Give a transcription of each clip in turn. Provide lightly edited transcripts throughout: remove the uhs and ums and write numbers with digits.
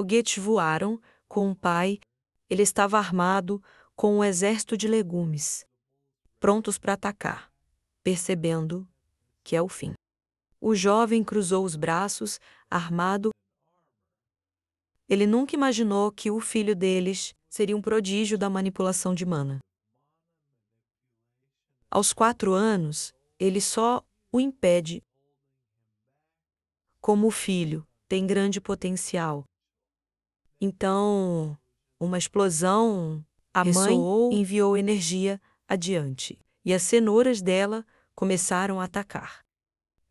foguetes voaram com o pai. Ele estava armado com um exército de legumes, prontos para atacar, percebendo que é o fim. O jovem cruzou os braços, armado. Ele nunca imaginou que o filho deles seria um prodígio da manipulação de mana. Aos 4 anos, ele só o impede. Como o filho tem grande potencial. Então, uma explosão a ressoou, mãe enviou energia adiante, e as cenouras dela começaram a atacar.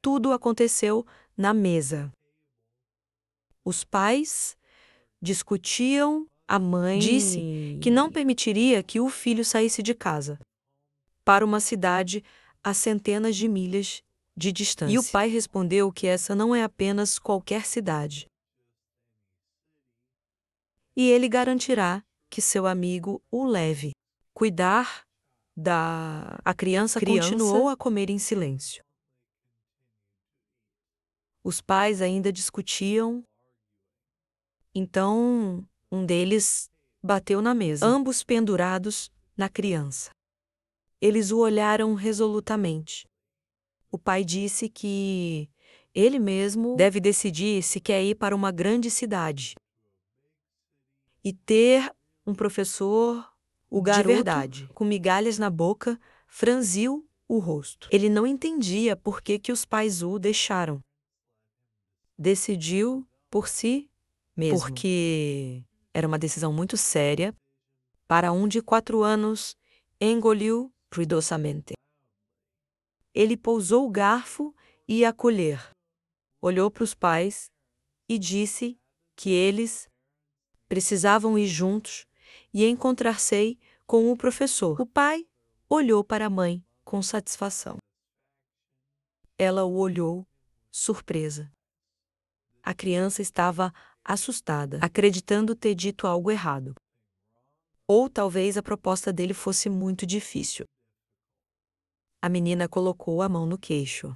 Tudo aconteceu na mesa. Os pais discutiam, a mãe disse que não permitiria que o filho saísse de casa para uma cidade a centenas de milhas de distância. E o pai respondeu que essa não é apenas qualquer cidade. E ele garantirá que seu amigo o leve. Cuidar da... A criança continuou a comer em silêncio. Os pais ainda discutiam. Então, um deles bateu na mesa, ambos pendurados na criança. Eles o olharam resolutamente. O pai disse que ele mesmo deve decidir se quer ir para uma grande cidade e ter um professor de verdade. Com migalhas na boca, franziu o rosto. Ele não entendia por que os pais o deixaram. Decidiu por si mesmo, porque era uma decisão muito séria para um de 4 anos. Engoliu ruidosamente. Ele pousou o garfo e a colher. Olhou para os pais e disse que eles precisavam ir juntos e encontrar-se com o professor. O pai olhou para a mãe com satisfação. Ela o olhou, surpresa. A criança estava assustada, acreditando ter dito algo errado. Ou talvez a proposta dele fosse muito difícil. A menina colocou a mão no queixo.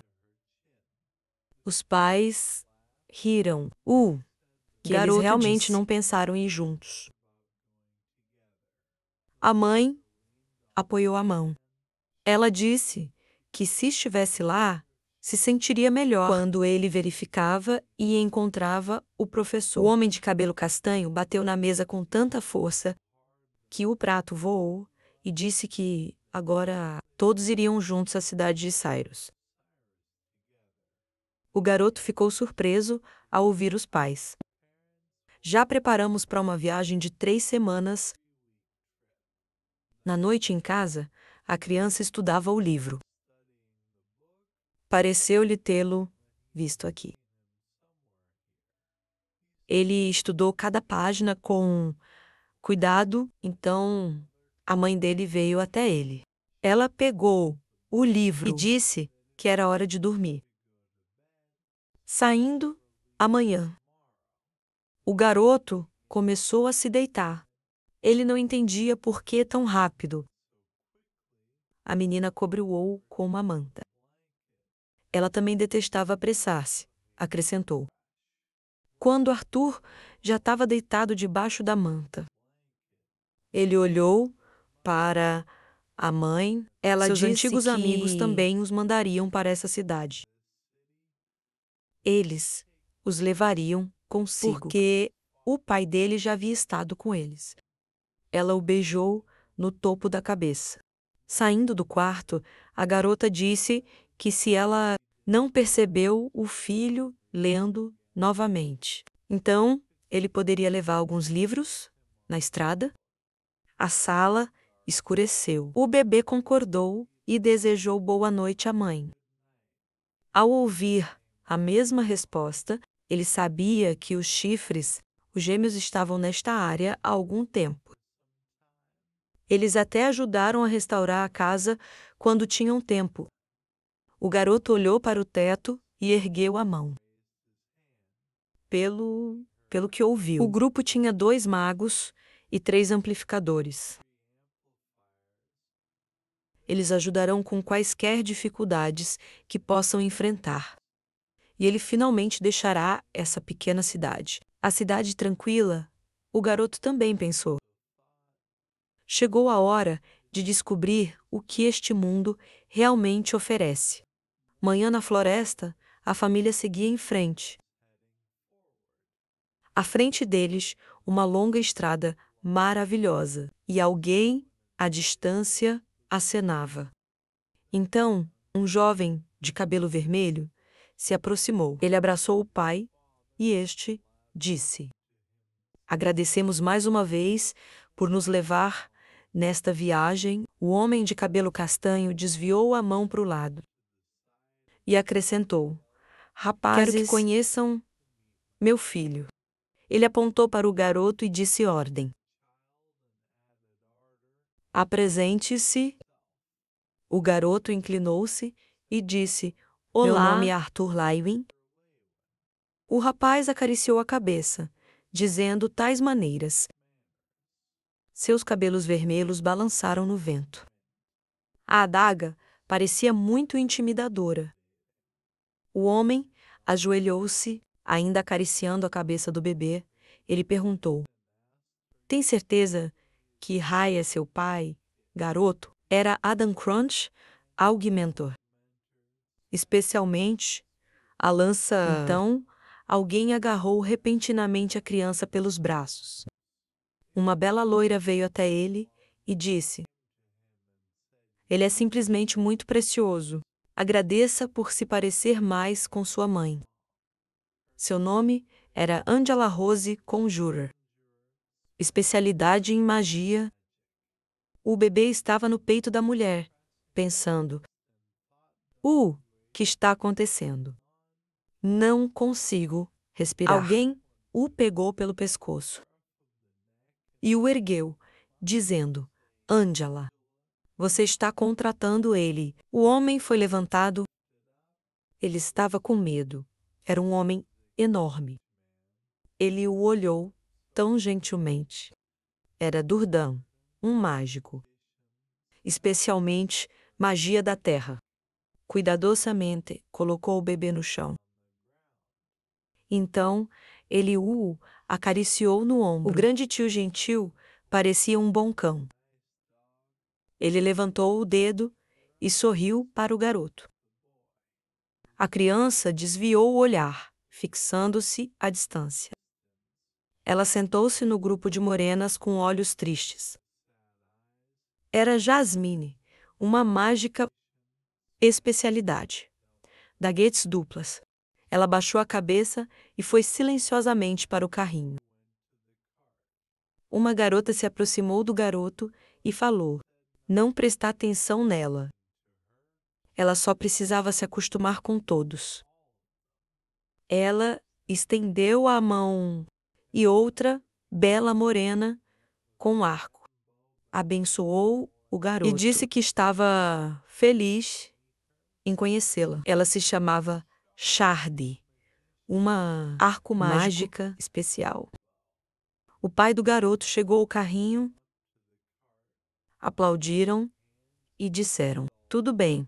Os pais riram. Que eles realmente não pensaram em ir juntos. A mãe apoiou a mão. Ela disse que se estivesse lá, se sentiria melhor quando ele verificava e encontrava o professor. O homem de cabelo castanho bateu na mesa com tanta força que o prato voou e disse que agora todos iriam juntos à cidade de Cyrus. O garoto ficou surpreso ao ouvir os pais. Já preparamos para uma viagem de 3 semanas. Na noite em casa, a criança estudava o livro. Pareceu-lhe tê-lo visto aqui. Ele estudou cada página com cuidado, então a mãe dele veio até ele. Ela pegou o livro e disse que era hora de dormir. Saindo amanhã. O garoto começou a se deitar. Ele não entendia por que tão rápido. A menina cobriu-o com uma manta. Ela também detestava apressar-se, acrescentou. Quando Arthur já estava deitado debaixo da manta. Ele olhou para a mãe. Ela disse que seus antigos amigos também os mandariam para essa cidade. Eles os levariam consigo, porque o pai dele já havia estado com eles. Ela o beijou no topo da cabeça. Saindo do quarto, a garota disse que se ela não percebeu o filho lendo novamente, então ele poderia levar alguns livros na estrada. A sala escureceu. O bebê concordou e desejou boa noite à mãe. Ao ouvir a mesma resposta, ele sabia que os gêmeos estavam nesta área há algum tempo. Eles até ajudaram a restaurar a casa quando tinham tempo. O garoto olhou para o teto e ergueu a mão. Pelo que ouviu, o grupo tinha 2 magos e 3 amplificadores. Eles ajudarão com quaisquer dificuldades que possam enfrentar. E ele finalmente deixará essa pequena cidade. A cidade tranquila, o garoto também pensou. Chegou a hora de descobrir o que este mundo realmente oferece. Manhã na floresta, a família seguia em frente. À frente deles, uma longa estrada maravilhosa, e alguém, à distância, acenava. Então, um jovem de cabelo vermelho se aproximou. Ele abraçou o pai e este disse: Agradecemos mais uma vez por nos levar nesta viagem. O homem de cabelo castanho desviou a mão para o lado e acrescentou: Rapazes, quero que conheçam meu filho. Ele apontou para o garoto e disse ordem. Apresente-se. O garoto inclinou-se e disse: Olá. Meu nome é Arthur Lywin. O rapaz acariciou a cabeça, dizendo tais maneiras. Seus cabelos vermelhos balançaram no vento. A adaga parecia muito intimidadora. O homem ajoelhou-se, ainda acariciando a cabeça do bebê. Ele perguntou: Tem certeza que Rai é seu pai, garoto? Era Adam Crunch, Augmentor. Especialmente, a lança... Então, alguém agarrou repentinamente a criança pelos braços. Uma bela loira veio até ele e disse: Ele é simplesmente muito precioso. Agradeça por se parecer mais com sua mãe. Seu nome era Angela Rose Conjurer. Especialidade em magia. O bebê estava no peito da mulher, pensando: que está acontecendo? Não consigo respirar. Alguém o pegou pelo pescoço e o ergueu, dizendo: Angela, você está contratando ele. O homem foi levantado. Ele estava com medo. Era um homem enorme. Ele o olhou tão gentilmente. Era Durdan, um mágico. Especialmente magia da terra. Cuidadosamente colocou o bebê no chão. Então, ele o acariciou no ombro. O grande tio gentil parecia um bom cão. Ele levantou o dedo e sorriu para o garoto. A criança desviou o olhar, fixando-se à distância. Ela sentou-se no grupo de morenas com olhos tristes. Era Jasmine, uma mágica especialidade. Daguetes duplas. Ela baixou a cabeça e foi silenciosamente para o carrinho. Uma garota se aproximou do garoto e falou: Não prestar atenção nela. Ela só precisava se acostumar com todos. Ela estendeu a mão e outra, bela morena, com arco. Abençoou o garoto e disse que estava feliz em conhecê-la. Ela se chamava Shardi, uma arco mágica especial. O pai do garoto chegou ao carrinho, aplaudiram e disseram: Tudo bem,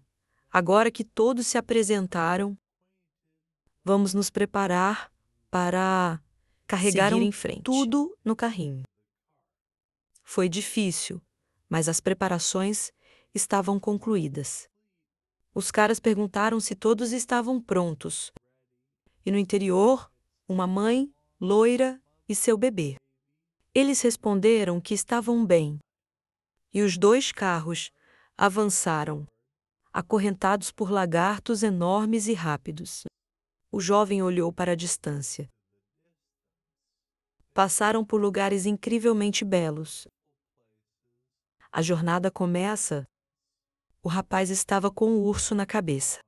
agora que todos se apresentaram, vamos nos preparar para carregar em frente tudo no carrinho. Foi difícil, mas as preparações estavam concluídas. Os caras perguntaram se todos estavam prontos. E no interior, uma mãe, loira e seu bebê. Eles responderam que estavam bem. E os 2 carros avançaram, acorrentados por lagartos enormes e rápidos. O jovem olhou para a distância. Passaram por lugares incrivelmente belos. A jornada começa. O rapaz estava com o urso na cabeça.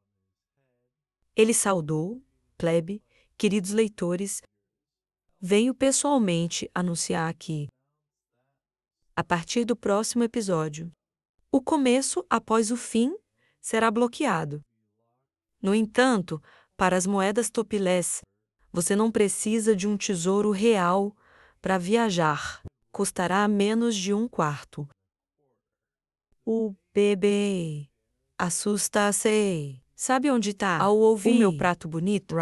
Ele saudou: Plebe, queridos leitores, venho pessoalmente anunciar aqui, a partir do próximo episódio, o começo após o fim será bloqueado. No entanto, para as moedas topilés, você não precisa de um tesouro real para viajar. Custará menos de 1/4. O bebê assusta-se. Sabe onde está? Ao ouvir o meu prato bonito,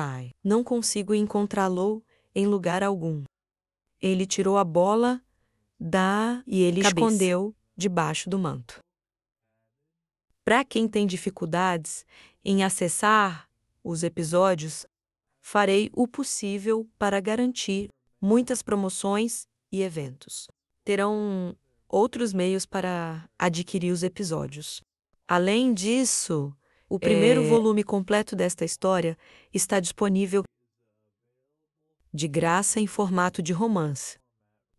não consigo encontrá-lo em lugar algum. Ele tirou a bola e ele escondeu debaixo do manto. Para quem tem dificuldades em acessar os episódios, farei o possível para garantir muitas promoções e eventos. Terão outros meios para adquirir os episódios. Além disso, o primeiro volume completo desta história está disponível de graça em formato de romance,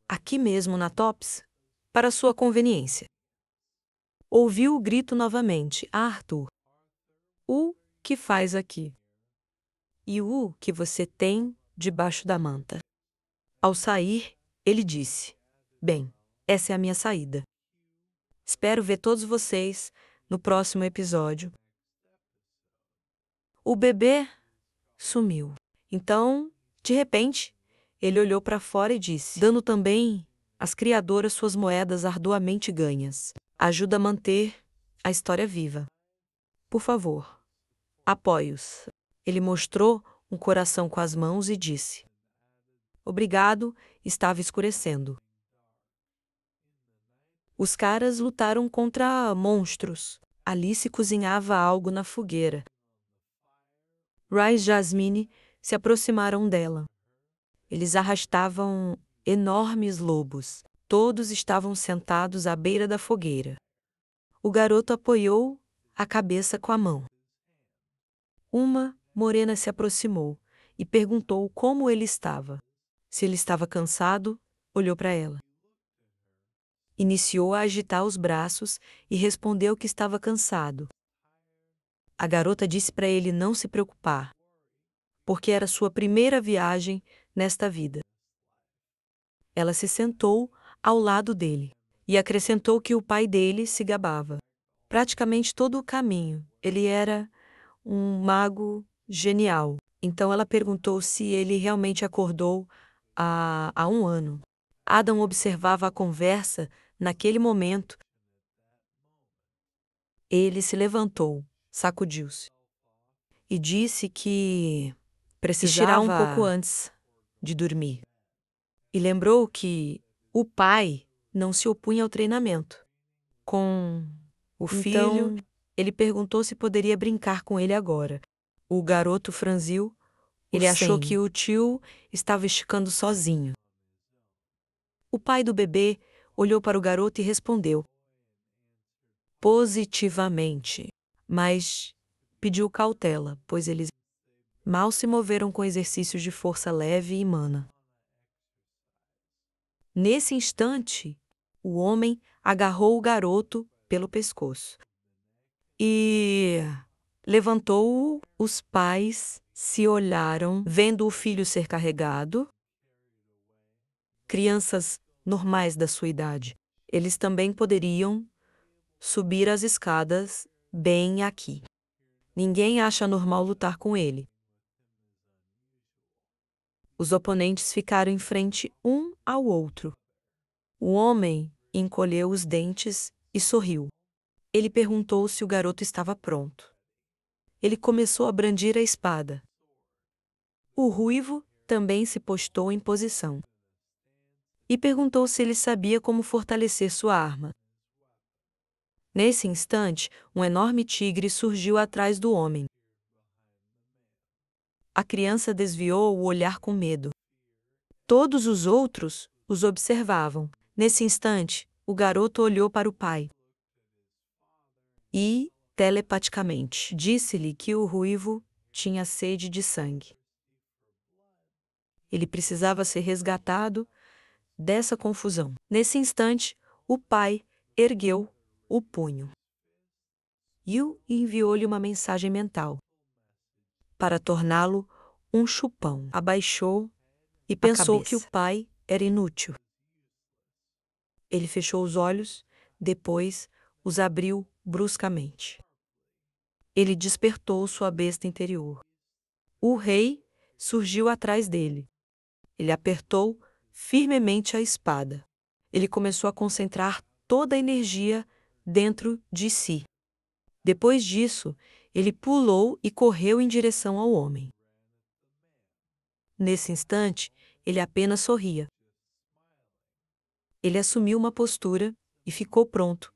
aqui mesmo na Topps, para sua conveniência. Ouviu o grito novamente: Arthur, o que faz aqui? E o que você tem debaixo da manta? Ao sair, ele disse: Bem, essa é a minha saída. Espero ver todos vocês no próximo episódio. O bebê sumiu. Então, de repente, ele olhou para fora e disse, dando também às criadoras suas moedas arduamente ganhas: Ajuda a manter a história viva. Por favor, apoie-os. Ele mostrou um coração com as mãos e disse: Obrigado, estava escurecendo. Os caras lutaram contra monstros. Alice cozinhava algo na fogueira. Rice e Jasmine se aproximaram dela. Eles arrastavam enormes lobos. Todos estavam sentados à beira da fogueira. O garoto apoiou a cabeça com a mão. Uma morena se aproximou e perguntou como ele estava. Se ele estava cansado, olhou para ela. Iniciou a agitar os braços e respondeu que estava cansado. A garota disse para ele não se preocupar, porque era sua primeira viagem nesta vida. Ela se sentou ao lado dele e acrescentou que o pai dele se gabava. Praticamente todo o caminho, ele era um mago genial. Então ela perguntou se ele realmente acordou há um ano. Adam observava a conversa naquele momento. Ele se levantou, sacudiu-se e disse que precisava um pouco antes de dormir. E lembrou que o pai não se opunha ao treinamento. Com o filho, ele perguntou se poderia brincar com ele agora. O garoto franziu. Ele achou que o tio estava esticando sozinho. O pai do bebê olhou para o garoto e respondeu positivamente, mas pediu cautela, pois eles mal se moveram com exercícios de força leve e mana. Nesse instante, o homem agarrou o garoto pelo pescoço e levantou-o. Os pais se olharam, vendo o filho ser carregado. Crianças normais da sua idade. Eles também poderiam subir as escadas bem aqui. Ninguém acha normal lutar com ele. Os oponentes ficaram em frente um ao outro. O homem encolheu os dentes e sorriu. Ele perguntou se o garoto estava pronto. Ele começou a brandir a espada. O ruivo também se postou em posição e perguntou se ele sabia como fortalecer sua arma. Nesse instante, um enorme tigre surgiu atrás do homem. A criança desviou o olhar com medo. Todos os outros os observavam. Nesse instante, o garoto olhou para o pai e, telepaticamente, disse-lhe que o ruivo tinha sede de sangue. Ele precisava ser resgatado dessa confusão. Nesse instante, o pai ergueu o punho e enviou-lhe uma mensagem mental para torná-lo um chupão. Abaixou e pensou que o pai era inútil. Ele fechou os olhos, depois os abriu bruscamente. Ele despertou sua besta interior. O rei surgiu atrás dele. Ele apertou firmemente a espada. Ele começou a concentrar toda a energia dentro de si. Depois disso, ele pulou e correu em direção ao homem. Nesse instante, ele apenas sorria. Ele assumiu uma postura e ficou pronto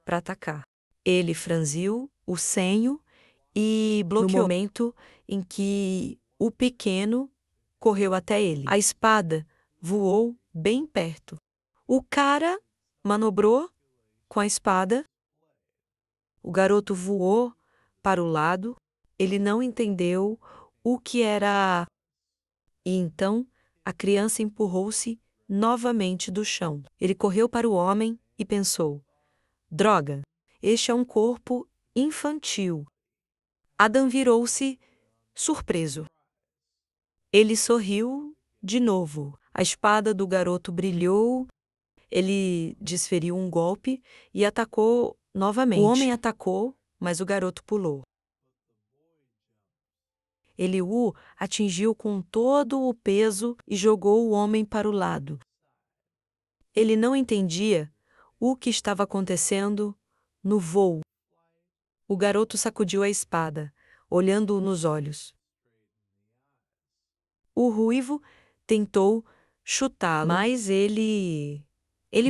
para atacar. Ele franziu o senho e bloqueou no momento em que o pequeno correu até ele. A espada voou bem perto. O cara manobrou com a espada. O garoto voou para o lado. Ele não entendeu o que era. E então a criança empurrou-se novamente do chão. Ele correu para o homem e pensou: droga, este é um corpo infantil. Adam virou-se surpreso. Ele sorriu de novo. A espada do garoto brilhou. Ele desferiu um golpe e atacou novamente. O homem atacou, mas o garoto pulou. Ele o atingiu com todo o peso e jogou o homem para o lado. Ele não entendia o que estava acontecendo no voo. O garoto sacudiu a espada, olhando-o nos olhos. O ruivo tentou chutá-lo, mas ele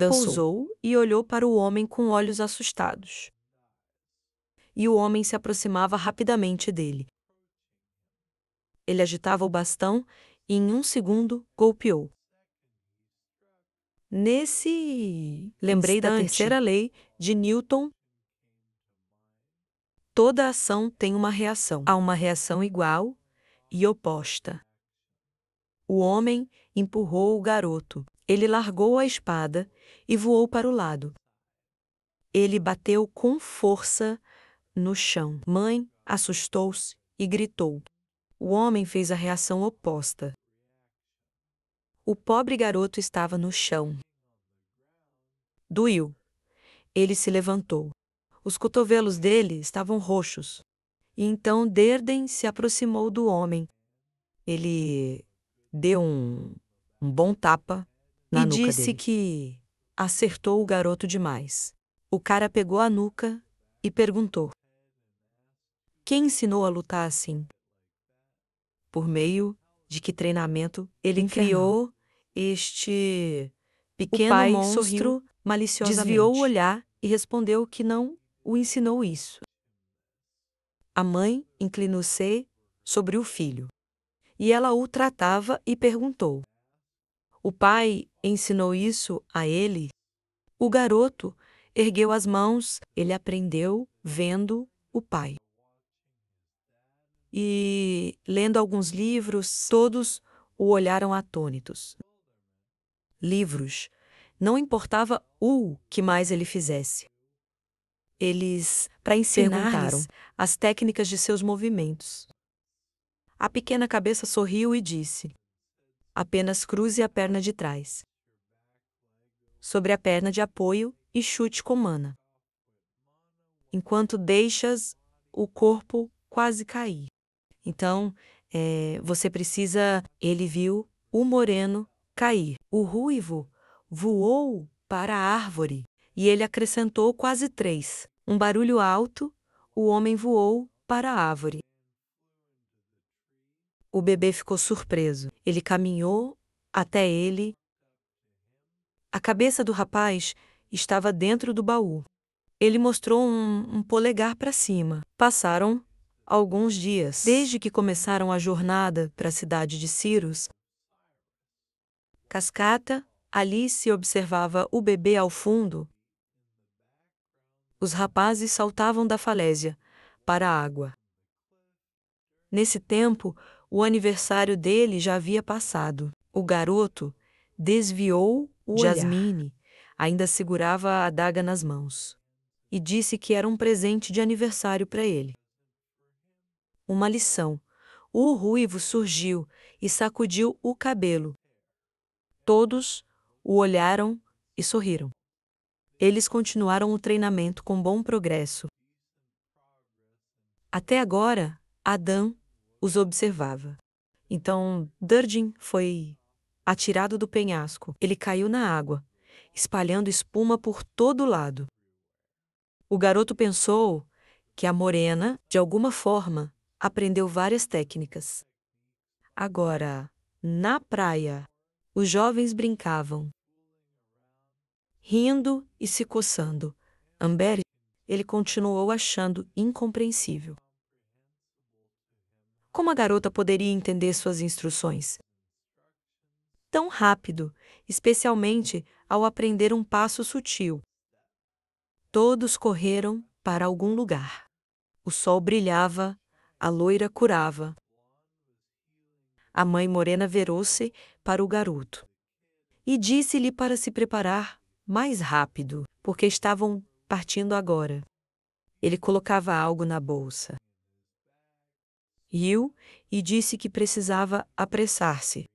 pousou e olhou para o homem com olhos assustados. E o homem se aproximava rapidamente dele. Ele agitava o bastão e em um segundo golpeou. Lembrei da terceira lei de Newton. Toda ação tem uma reação. Há uma reação igual e oposta. O homem empurrou o garoto. Ele largou a espada e voou para o lado. Ele bateu com força no chão. Mãe assustou-se e gritou. O homem fez a reação oposta. O pobre garoto estava no chão. Doeu. Ele se levantou. Os cotovelos dele estavam roxos. E então Derden se aproximou do homem. Ele deu um bom tapa na nuca dele. E disse que acertou o garoto demais. O cara pegou a nuca e perguntou: quem ensinou a lutar assim? Por meio de que treinamento ele criou este pequeno monstro maliciosamente. Desviou o olhar e respondeu que não o ensinou isso. A mãe inclinou-se sobre o filho. E ela o tratava e perguntou: o pai ensinou isso a ele? O garoto ergueu as mãos. Ele aprendeu vendo o pai. E, lendo alguns livros, todos o olharam atônitos. Livros. Não importava o que mais ele fizesse. Eles, para ensinar-lhes as técnicas de seus movimentos. A pequena cabeça sorriu e disse: apenas cruze a perna de trás, sobre a perna de apoio e chute com mana, enquanto deixas o corpo quase cair. Então, você precisa... Ele viu o moreno cair. O ruivo voou para a árvore e ele acrescentou quase 3. Um barulho alto, o homem voou para a árvore. O bebê ficou surpreso. Ele caminhou até ele. A cabeça do rapaz estava dentro do baú. Ele mostrou um polegar para cima. Passaram alguns dias, desde que começaram a jornada para a cidade de Cyrus. Cascata, Alice observava o bebê ao fundo. Os rapazes saltavam da falésia para a água. Nesse tempo, o aniversário dele já havia passado. O garoto desviou o olhar. Jasmine ainda segurava a adaga nas mãos e disse que era um presente de aniversário para ele. Uma lição. O ruivo surgiu e sacudiu o cabelo. Todos o olharam e sorriram. Eles continuaram o treinamento com bom progresso. Até agora, Adam os observava. Então, Durden foi atirado do penhasco. Ele caiu na água, espalhando espuma por todo lado. O garoto pensou que a morena, de alguma forma, aprendeu várias técnicas. Agora, na praia, Os jovens brincavam, rindo e se coçando. Amber, ele continuou achando incompreensível. Como a garota poderia entender suas instruções tão rápido, especialmente ao aprender um passo sutil? Todos correram para algum lugar. O sol brilhava, a loira curava. A mãe morena virou-se para o garoto e disse-lhe para se preparar mais rápido, porque estavam partindo agora. Ele colocava algo na bolsa. Riu e disse que precisava apressar-se.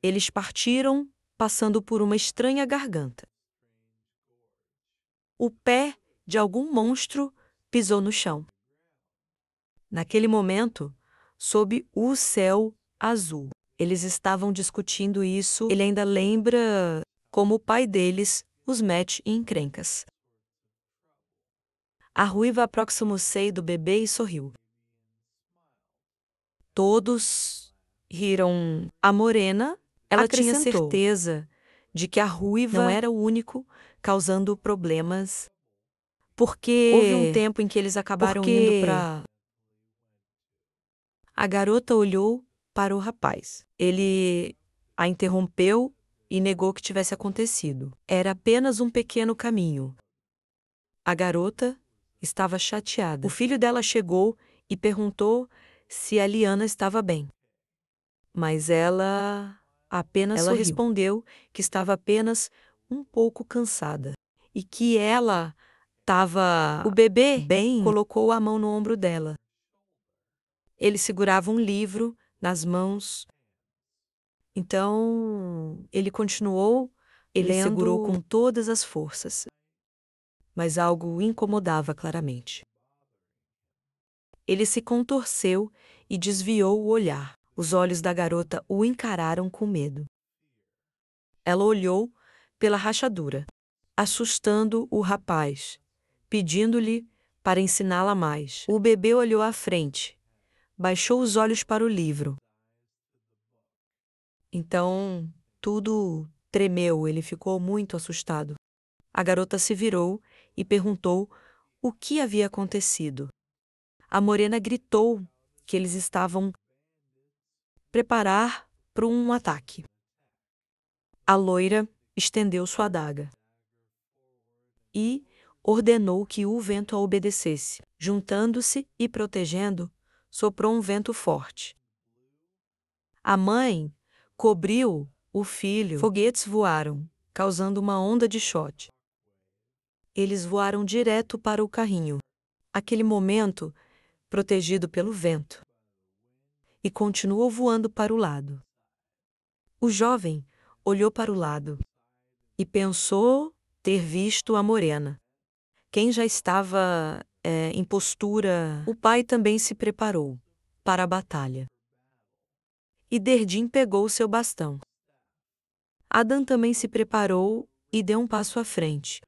Eles partiram, passando por uma estranha garganta. O pé de algum monstro pisou no chão. Naquele momento, sob o céu azul, eles estavam discutindo isso. Ele ainda lembra como o pai deles os mete em encrencas. A ruiva aproximou-se do bebê e sorriu. Todos riram. A morena, ela tinha certeza de que a ruiva não era o único causando problemas, porque houve um tempo em que eles acabaram indo para... A garota olhou para o rapaz. Ele a interrompeu e negou que tivesse acontecido. Era apenas um pequeno caminho. A garota estava chateada. O filho dela chegou e perguntou se a Liana estava bem. Mas ela sorriu. Respondeu que estava apenas um pouco cansada e que ela estava... O bebê bem colocou a mão no ombro dela. Ele segurava um livro nas mãos. Então, ele continuou lendo. Segurou com todas as forças. Mas algo o incomodava claramente. Ele se contorceu e desviou o olhar. Os olhos da garota o encararam com medo. Ela olhou pela rachadura, assustando o rapaz, pedindo-lhe para ensiná-la mais. O bebê olhou à frente, baixou os olhos para o livro. Então, tudo tremeu, ele ficou muito assustado. A garota se virou e perguntou o que havia acontecido. A morena gritou que eles estavam preparar para um ataque. A loira estendeu sua adaga e ordenou que o vento a obedecesse. Juntando-se e protegendo, soprou um vento forte. A mãe cobriu o filho. Foguetes voaram, causando uma onda de choque. Eles voaram direto para o carrinho. Aquele momento, protegido pelo vento, e continuou voando para o lado. O jovem olhou para o lado e pensou ter visto a morena. Quem já estava em postura, o pai também se preparou para a batalha. E Derdim pegou seu bastão. Adam também se preparou e deu um passo à frente.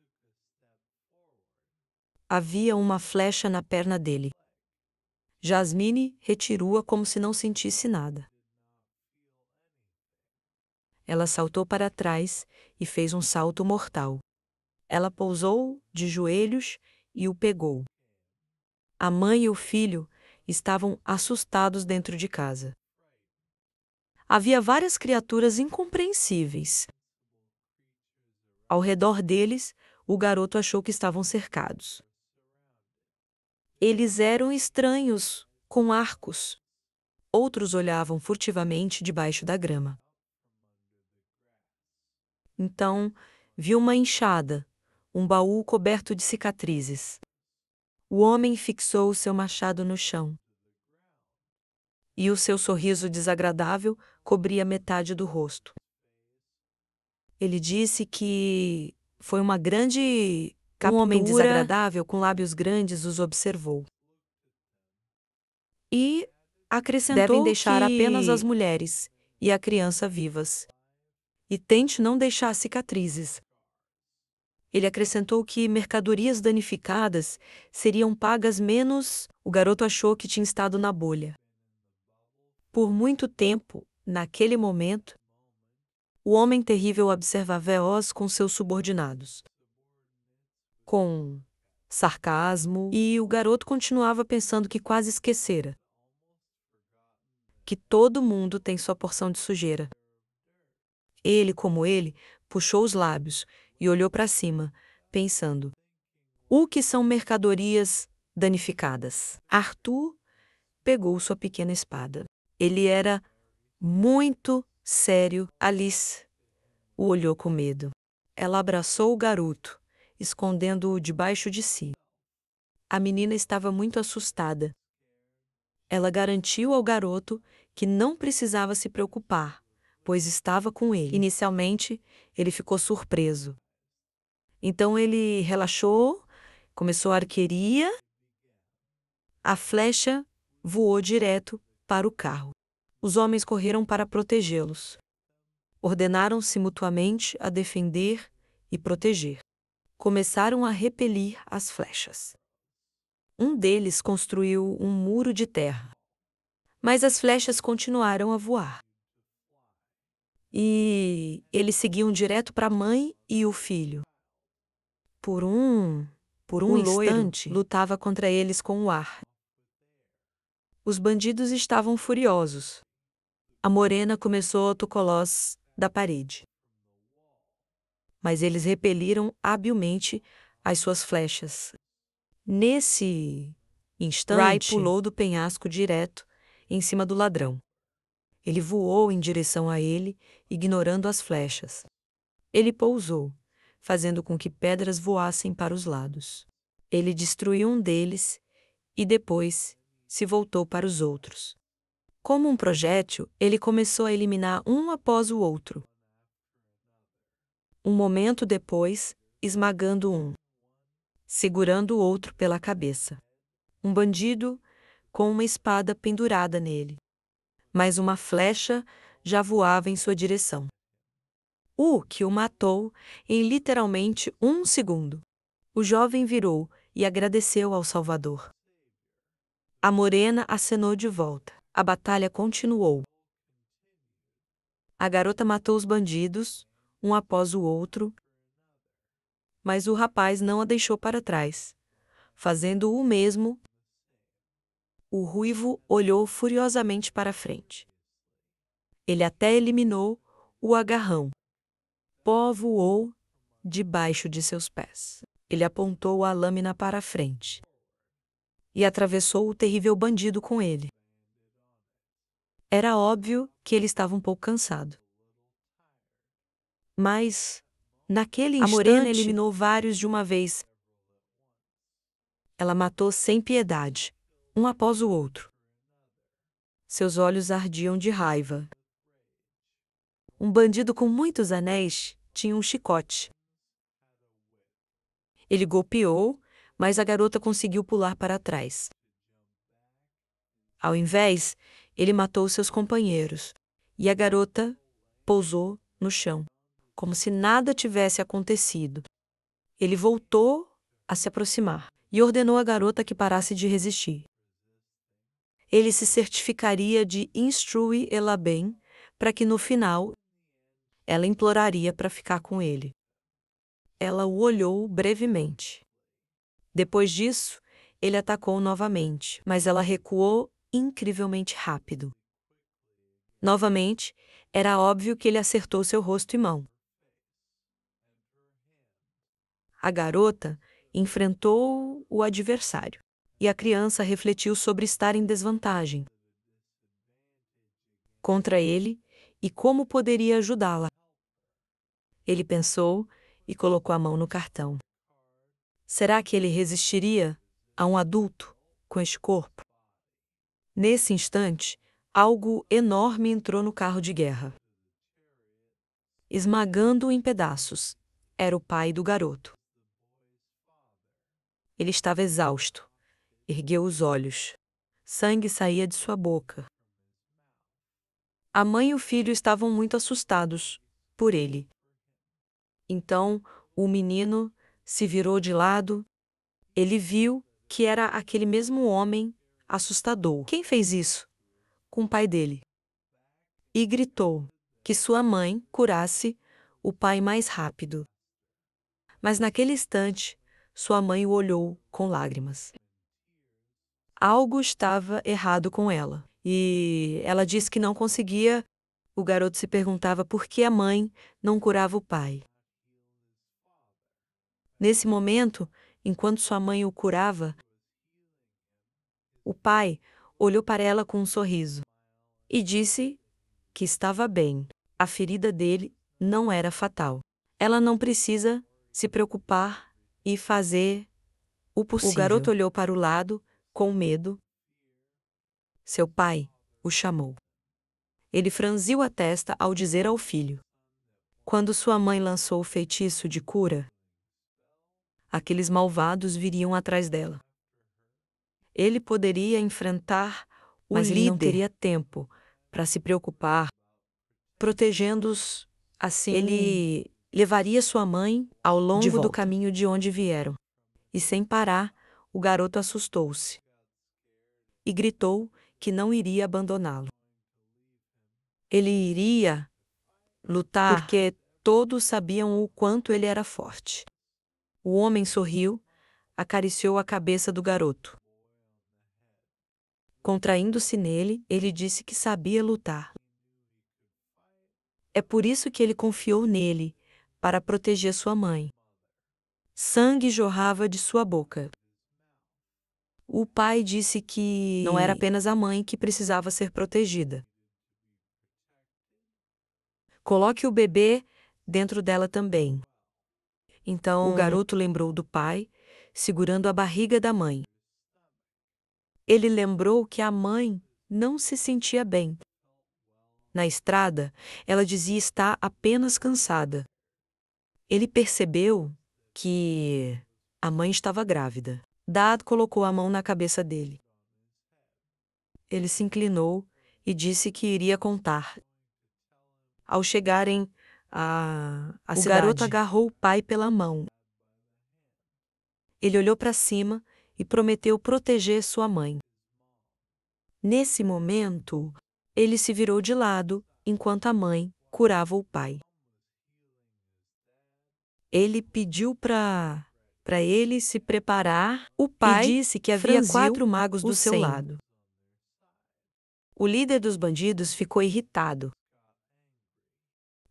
Havia uma flecha na perna dele. Jasmine retirou-a como se não sentisse nada. Ela saltou para trás e fez um salto mortal. Ela pousou de joelhos e o pegou. A mãe e o filho estavam assustados dentro de casa. Havia várias criaturas incompreensíveis. Ao redor deles, o garoto achou que estavam cercados. Eles eram estranhos, com arcos. Outros olhavam furtivamente debaixo da grama. Então, viu uma enxada, um baú coberto de cicatrizes. O homem fixou seu machado no chão. E o seu sorriso desagradável cobria metade do rosto. Ele disse que foi uma grande captura. Um homem desagradável com lábios grandes os observou. E acrescentou devem deixar apenas as mulheres e a criança vivas. E tente não deixar cicatrizes. Ele acrescentou que mercadorias danificadas seriam pagas menos. O garoto achou que tinha estado na bolha. Por muito tempo, naquele momento, O homem terrível observava Veoz com seus subordinados, com sarcasmo, e o garoto continuava pensando que quase esquecera que todo mundo tem sua porção de sujeira. Ele, como ele, puxou os lábios e olhou para cima, pensando: o que são mercadorias danificadas? Arthur pegou sua pequena espada. Ele era muito sério. Alice o olhou com medo. Ela abraçou o garoto, escondendo-o debaixo de si. A menina estava muito assustada. Ela garantiu ao garoto que não precisava se preocupar, pois estava com ele. Inicialmente, ele ficou surpreso. Então ele relaxou, começou a arqueria. A flecha voou direto para o carro. Os homens correram para protegê-los. Ordenaram-se mutuamente a defender e proteger. Começaram a repelir as flechas. Um deles construiu um muro de terra, mas as flechas continuaram a voar. E eles seguiam direto para a mãe e o filho. Por um instante, lutava contra eles com o ar. Os bandidos estavam furiosos. A morena começou autocolós da parede. Mas eles repeliram habilmente as suas flechas. Nesse instante, Ray pulou do penhasco direto em cima do ladrão. Ele voou em direção a ele, ignorando as flechas. Ele pousou, fazendo com que pedras voassem para os lados. Ele destruiu um deles e depois se voltou para os outros. Como um projétil, ele começou a eliminar um após o outro. Um momento depois, esmagando um, segurando o outro pela cabeça. Um bandido com uma espada pendurada nele. Mas uma flecha já voava em sua direção. O que o matou em literalmente 1 segundo. O jovem virou e agradeceu ao Salvador. A morena acenou de volta. A batalha continuou. A garota matou os bandidos, um após o outro, mas o rapaz não a deixou para trás. Fazendo o mesmo, o ruivo olhou furiosamente para frente. Ele até eliminou o agarrão. Pó voou debaixo de seus pés. Ele apontou a lâmina para a frente e atravessou o terrível bandido com ele. Era óbvio que ele estava um pouco cansado. Mas, naquele instante, a morena eliminou vários de uma vez. Ela matou sem piedade, um após o outro. Seus olhos ardiam de raiva. Um bandido com muitos anéis tinha um chicote. Ele golpeou, mas a garota conseguiu pular para trás. Ao invés, ele matou seus companheiros, e a garota pousou no chão, como se nada tivesse acontecido. Ele voltou a se aproximar e ordenou à garota que parasse de resistir. Ele se certificaria de instruir ela bem, para que no final ela imploraria para ficar com ele. Ela o olhou brevemente. Depois disso, ele atacou novamente, mas ela recuou incrivelmente rápido. Novamente, era óbvio que ele acertou seu rosto e mão. A garota enfrentou o adversário, e a criança refletiu sobre estar em desvantagem contra ele e como poderia ajudá-la. Ele pensou e colocou a mão no cartão. Será que ele resistiria a um adulto com este corpo? Nesse instante, algo enorme entrou no carro de guerra, esmagando-o em pedaços. Era o pai do garoto. Ele estava exausto. Ergueu os olhos. Sangue saía de sua boca. A mãe e o filho estavam muito assustados por ele. Então, o menino se virou de lado. Ele viu que era aquele mesmo homem assustador. Quem fez isso? Com o pai dele. E gritou: que sua mãe curasse o pai mais rápido. Mas naquele instante, sua mãe o olhou com lágrimas. Algo estava errado com ela, e ela disse que não conseguia. O garoto se perguntava por que a mãe não curava o pai. Nesse momento, enquanto sua mãe o curava, o pai olhou para ela com um sorriso e disse que estava bem. A ferida dele não era fatal. Ela não precisa se preocupar e fazer o possível. O garoto olhou para o lado com medo. Seu pai o chamou. Ele franziu a testa ao dizer ao filho: quando sua mãe lançou o feitiço de cura, aqueles malvados viriam atrás dela. Ele poderia enfrentar o líder, mas ele não teria tempo para se preocupar, protegendo-os assim. Ele levaria sua mãe ao longo do caminho de onde vieram. E sem parar, o garoto assustou-se e gritou que não iria abandoná-lo. Ele iria lutar porque todos sabiam o quanto ele era forte. O homem sorriu, acariciou a cabeça do garoto. Contraindo-se nele, ele disse que sabia lutar. É por isso que ele confiou nele, para proteger sua mãe. Sangue jorrava de sua boca. O pai disse que não era apenas a mãe que precisava ser protegida. Coloque o bebê dentro dela também. Então, o garoto lembrou do pai, segurando a barriga da mãe. Ele lembrou que a mãe não se sentia bem. Na estrada, ela dizia estar apenas cansada. Ele percebeu que a mãe estava grávida. Dad colocou a mão na cabeça dele. Ele se inclinou e disse que iria contar. Ao chegarem à cidade, o garoto agarrou o pai pela mão. Ele olhou para cima e prometeu proteger sua mãe. Nesse momento, ele se virou de lado enquanto a mãe curava o pai. Ele pediu para ele se preparar. O pai disse que havia 4 magos do seu lado. O líder dos bandidos ficou irritado.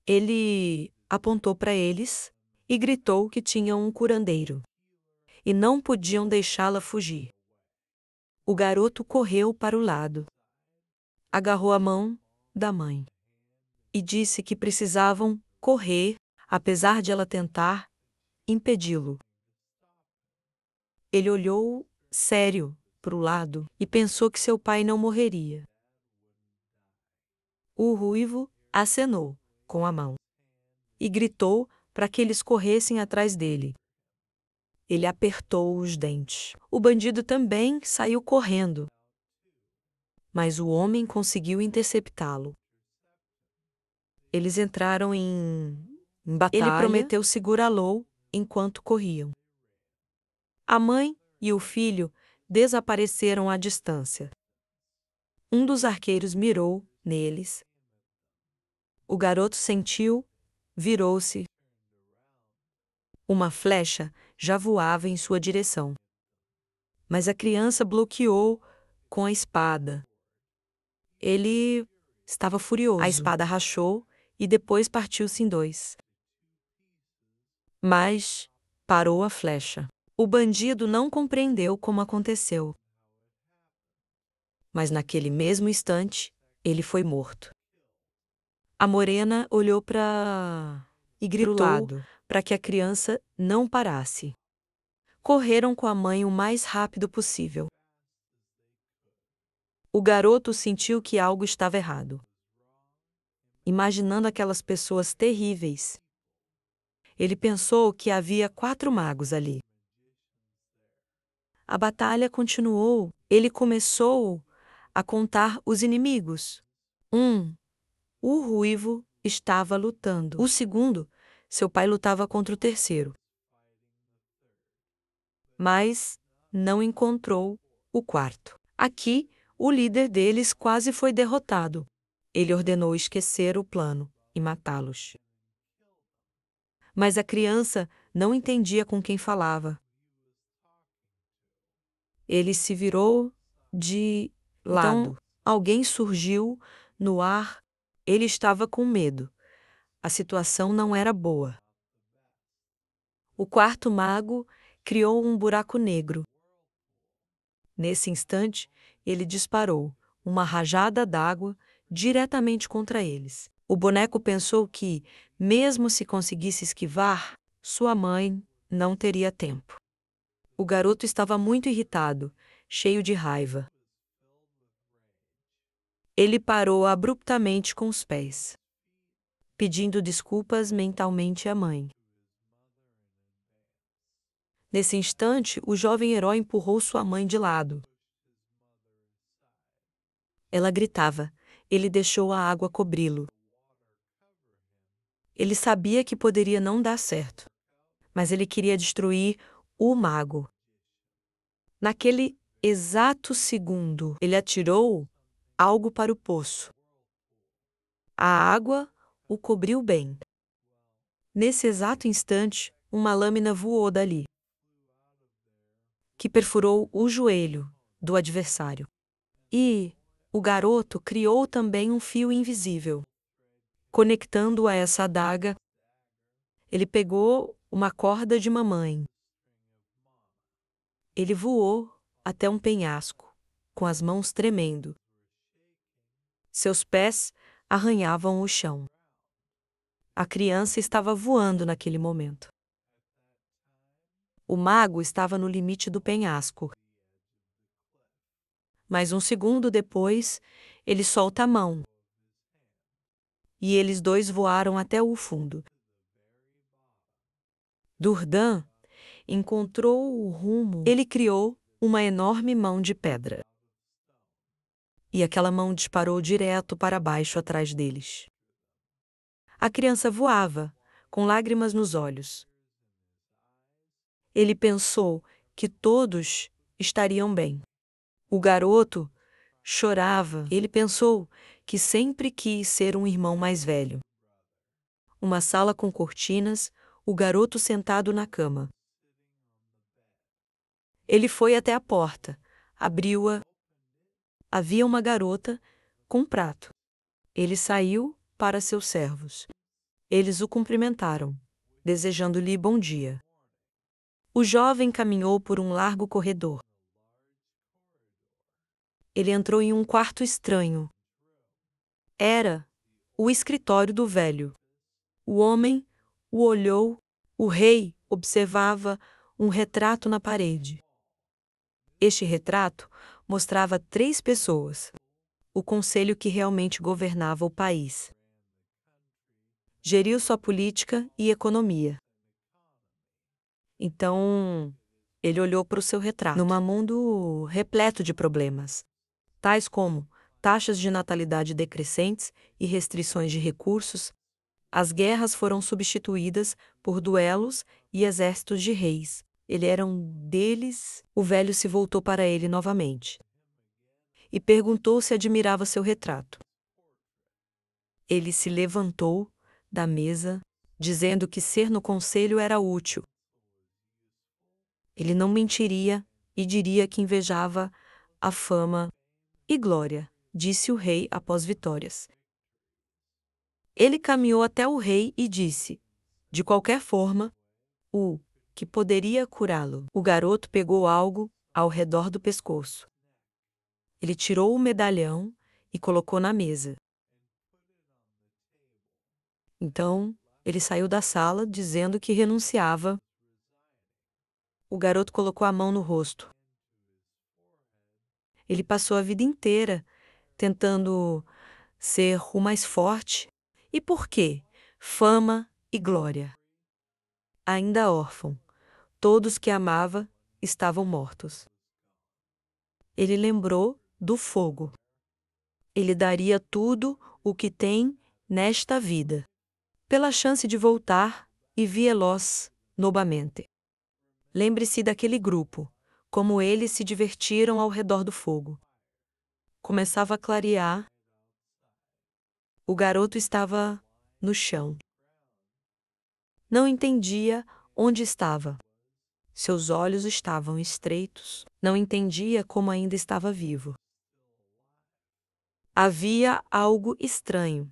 Ele apontou para eles e gritou que tinham um curandeiro e não podiam deixá-la fugir. O garoto correu para o lado, agarrou a mão da mãe e disse que precisavam correr, apesar de ela tentar impedi-lo. Ele olhou sério para o lado e pensou que seu pai não morreria. O ruivo acenou com a mão e gritou para que eles corressem atrás dele. Ele apertou os dentes. O bandido também saiu correndo, mas o homem conseguiu interceptá-lo. Eles entraram em batalha. Ele prometeu segurá-lo enquanto corriam. A mãe e o filho desapareceram à distância. Um dos arqueiros mirou neles. O garoto sentiu, virou-se. Uma flecha já voava em sua direção. Mas a criança bloqueou com a espada. Ele estava furioso. A espada rachou e depois partiu-se em 2. Mas parou a flecha. O bandido não compreendeu como aconteceu. Mas naquele mesmo instante, ele foi morto. A morena olhou e gritou para que a criança não parasse. Correram com a mãe o mais rápido possível. O garoto sentiu que algo estava errado. Imaginando aquelas pessoas terríveis, ele pensou que havia 4 magos ali. A batalha continuou. Ele começou a contar os inimigos. 1. O ruivo estava lutando. O segundo, seu pai lutava contra o terceiro. Mas não encontrou o quarto. Aqui, o líder deles quase foi derrotado. Ele ordenou esquecer o plano e matá-los. Mas a criança não entendia com quem falava. Ele se virou de lado. Então, alguém surgiu no ar. Ele estava com medo. A situação não era boa. O quarto mago criou um buraco negro. Nesse instante, ele disparou uma rajada d'água diretamente contra eles. O boneco pensou que, mesmo se conseguisse esquivar, sua mãe não teria tempo. O garoto estava muito irritado, cheio de raiva. Ele parou abruptamente com os pés, pedindo desculpas mentalmente à mãe. Nesse instante, o jovem herói empurrou sua mãe de lado. Ela gritava. Ele deixou a água cobri-lo. Ele sabia que poderia não dar certo, mas ele queria destruir o mago. Naquele exato segundo, ele atirou algo para o poço. A água o cobriu bem. Nesse exato instante, uma lâmina voou dali, que perfurou o joelho do adversário. E o garoto criou também um fio invisível. Conectando a essa adaga, ele pegou uma corda de mamãe. Ele voou até um penhasco, com as mãos tremendo. Seus pés arranhavam o chão. A criança estava voando naquele momento. O mago estava no limite do penhasco. Mas um segundo depois, ele solta a mão. E eles dois voaram até o fundo. Durdan encontrou o rumo. Ele criou uma enorme mão de pedra. E aquela mão disparou direto para baixo atrás deles. A criança voava, com lágrimas nos olhos. Ele pensou que todos estariam bem. O garoto chorava. Ele pensou que sempre quis ser um irmão mais velho. Uma sala com cortinas, o garoto sentado na cama. Ele foi até a porta, abriu-a. Havia uma garota com um prato. Ele saiu para seus servos. Eles o cumprimentaram, desejando-lhe bom dia. O jovem caminhou por um largo corredor. Ele entrou em um quarto estranho. Era o escritório do velho. O homem o olhou. O rei observava um retrato na parede. Este retrato mostrava 3 pessoas, o conselho que realmente governava o país. Geriu sua política e economia. Então, ele olhou para o seu retrato. Num mundo repleto de problemas, tais como taxas de natalidade decrescentes e restrições de recursos, as guerras foram substituídas por duelos e exércitos de reis. Ele era um deles. O velho se voltou para ele novamente e perguntou se admirava seu retrato. Ele se levantou da mesa, dizendo que ser no conselho era útil. Ele não mentiria e diria que invejava a fama e glória, disse o rei após vitórias. Ele caminhou até o rei e disse, de qualquer forma, o que poderia curá-lo. O garoto pegou algo ao redor do pescoço. Ele tirou o medalhão e colocou na mesa. Então, ele saiu da sala dizendo que renunciava. O garoto colocou a mão no rosto. Ele passou a vida inteira tentando ser o mais forte. E por quê? Fama e glória. Ainda órfão, todos que amava estavam mortos. Ele lembrou do fogo. Ele daria tudo o que tem nesta vida, pela chance de voltar e veloz novamente. Lembre-se daquele grupo, como eles se divertiram ao redor do fogo. Começava a clarear. O garoto estava no chão. Não entendia onde estava. Seus olhos estavam estreitos. Não entendia como ainda estava vivo. Havia algo estranho.